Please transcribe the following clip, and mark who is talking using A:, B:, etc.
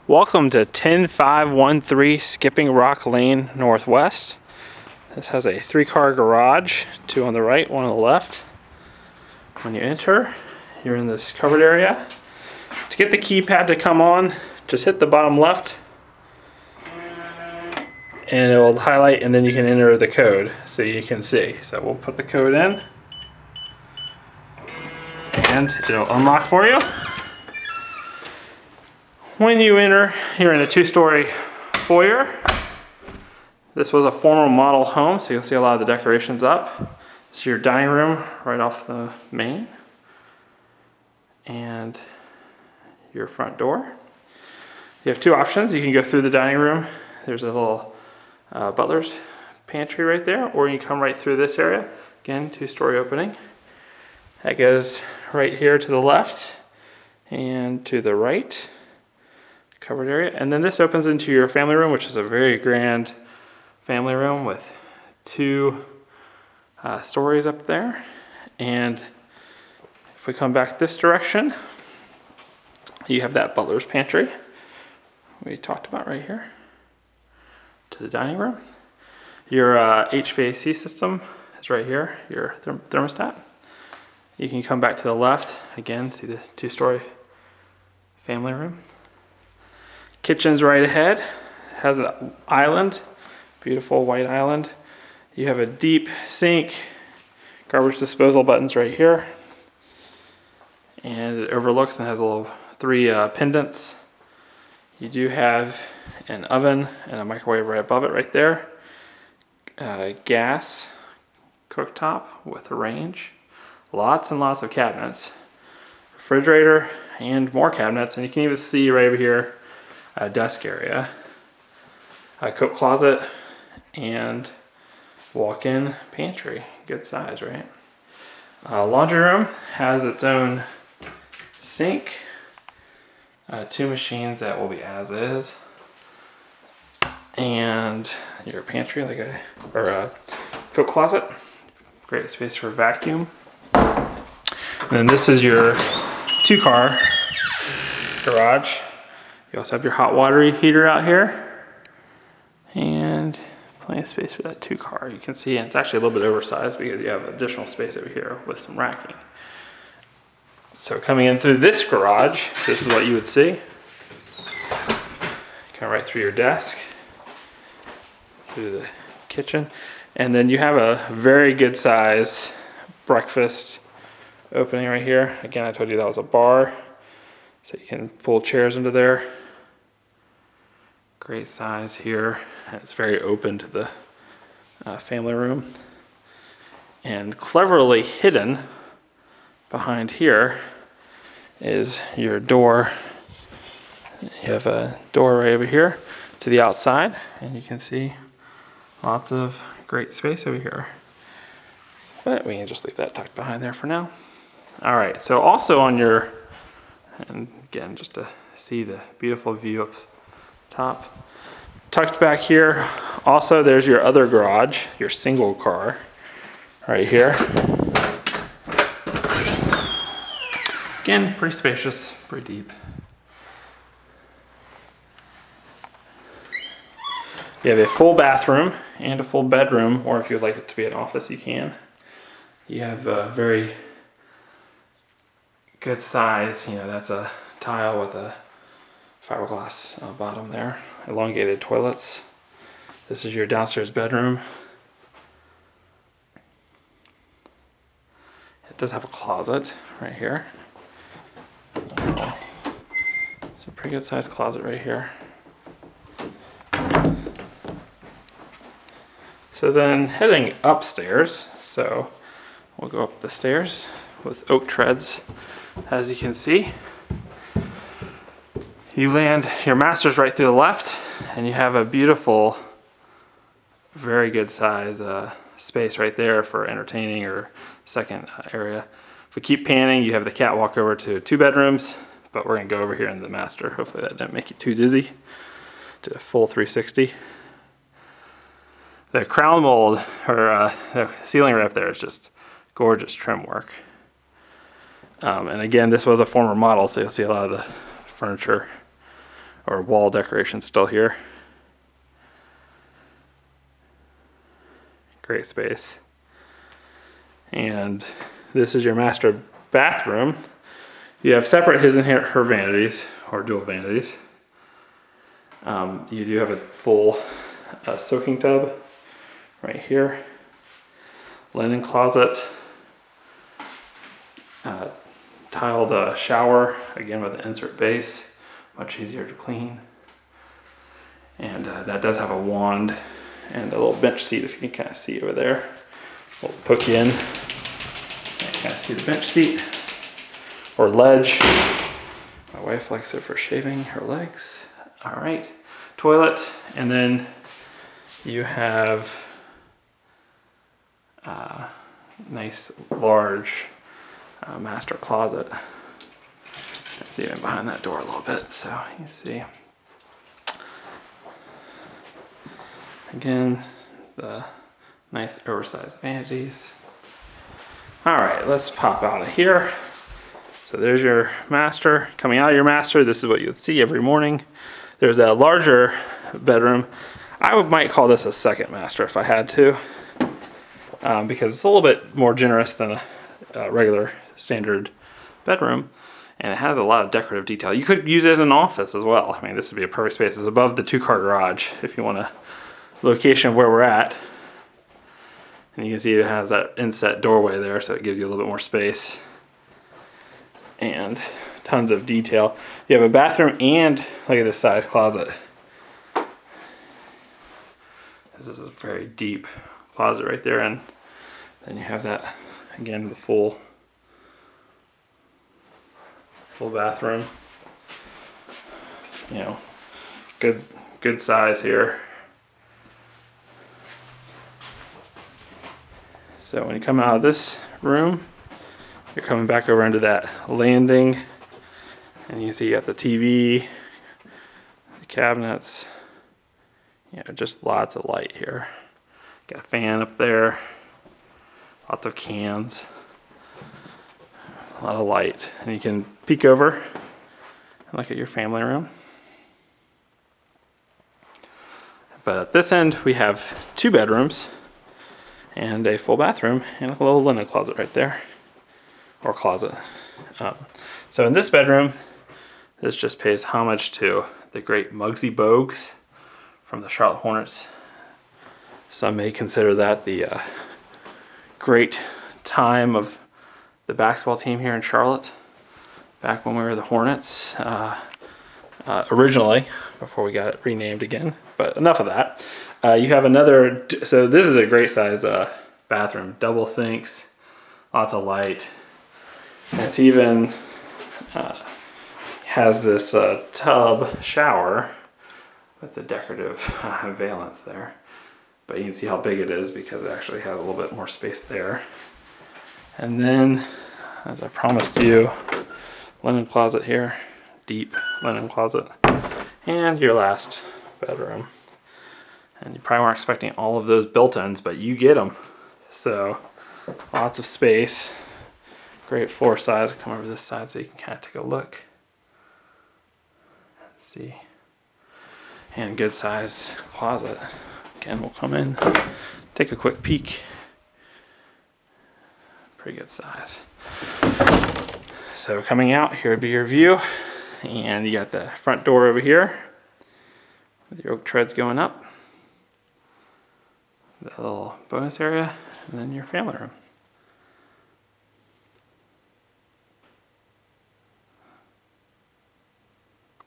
A: Welcome to 10513 Skipping Rock Lane Northwest. This has a 3-car garage, 2 on the right, 1 on the left. When you enter, you're in this covered area. To get the keypad to come on, just hit the bottom left and it will highlight, and then you can enter the code so you can see. So we'll put the code in and it'll unlock for you. When you enter, you're in a 2-story foyer. This was a former model home, so you'll see a lot of the decorations up. This is your dining room right off the main. And your front door. You have 2 options. You can go through the dining room. There's a little butler's pantry right there, or you can come right through this area. Again, 2-story opening. That goes right here to the left and to the right. Covered area, and then this opens into your family room, which is a very grand family room with 2 stories up there. And if we come back this direction, you have that butler's pantry we talked about right here to the dining room. Your HVAC system is right here, your thermostat. You can come back to the left again, see the 2-story family room. Kitchen's right ahead, has an island, beautiful white island. You have a deep sink, garbage disposal buttons right here. And it overlooks and has a little 3 pendants. You do have an oven and a microwave right above it right there. Gas cooktop with a range. Lots and lots of cabinets. Refrigerator and more cabinets, and you can even see right over here a desk area, a coat closet, and walk-in pantry. Good size, right? Laundry room has its own sink, 2 machines that will be as is, and your pantry, or a coat closet. Great space for vacuum. And then this is your 2-car garage. You also have your hot water heater out here, and plenty of space for that 2-car. You can see it's actually a little bit oversized because you have additional space over here with some racking. So coming in through this garage, this is what you would see. Come right through your desk, through the kitchen, and then you have a very good size breakfast opening right here. Again, I told you that was a bar, so you can pull chairs into there. Great size here, and it's very open to the family room. And cleverly hidden behind here is your door. You have a door right over here to the outside, and you can see lots of great space over here. But we can just leave that tucked behind there for now. All right, so also on your, and again, just to see the beautiful view up top. Tucked back here, also there's your other garage, your single car, right here. Again, pretty spacious, pretty deep. You have a full bathroom and a full bedroom, or if you'd like it to be an office, you can. You have a very good size, that's a tile with a fiberglass bottom there. Elongated toilets. This is your downstairs bedroom. It does have a closet right here. So pretty good sized closet right here. So then heading upstairs, so we'll go up the stairs with oak treads, as you can see. You land, your master's right through the left, and you have a beautiful, very good size space right there for entertaining or second area. If we keep panning, you have the catwalk over to 2 bedrooms, but we're gonna go over here in the master. Hopefully that didn't make you too dizzy. To a full 360. The crown mold, or the ceiling right up there is just gorgeous trim work. And again, this was a former model, so you'll see a lot of the furniture or wall decoration still here. Great space. And this is your master bathroom. You have separate his and her vanities, or dual vanities. You do have a full soaking tub right here. Linen closet. Tiled shower, again with an insert base. Much easier to clean. And that does have a wand and a little bench seat, if you can kind of see over there. We'll poke you in. You can kind of see the bench seat or ledge. My wife likes it for shaving her legs. All right, toilet, and then you have a nice large master closet. It's even behind that door a little bit, so you see. Again, the nice oversized vanities. All right, let's pop out of here. So there's your master. Coming out of your master, this is what you'd see every morning. There's a larger bedroom. I might call this a second master if I had to, because it's a little bit more generous than a regular standard bedroom, and it has a lot of decorative detail. You could use it as an office as well. I mean, this would be a perfect space. It's above the 2-car garage if you want a location of where we're at. And you can see it has that inset doorway there, so it gives you a little bit more space. And tons of detail. You have a bathroom and look at this size closet. This is a very deep closet right there, and then you have that again, the full bathroom. You know, good size here. So when you come out of this room, you're coming back over into that landing, and you see you got the TV, the cabinets, you know, just lots of light here. Got a fan up there, lots of cans, a lot of light, and you can peek over and look at your family room. But at this end, we have 2 bedrooms and a full bathroom and a little linen closet right there, or closet. So in this bedroom, this just pays homage to the great Muggsy Bogues from the Charlotte Hornets. Some may consider that the great time of the basketball team here in Charlotte, back when we were the Hornets, originally, before we got it renamed again. But enough of that. You have another, so this is a great size bathroom, double sinks, lots of light. It's even has this tub shower with the decorative valance there. But you can see how big it is because it actually has a little bit more space there. And then, as I promised you, linen closet here, deep linen closet, and your last bedroom. And you probably weren't expecting all of those built-ins, but you get them. So lots of space, great floor size. I'll come over this side so you can kind of take a look. Let's see. And good size closet. Again, we'll come in, take a quick peek. Pretty good size. So coming out, here would be your view. And you got the front door over here with your oak treads going up. The little bonus area, and then your family room.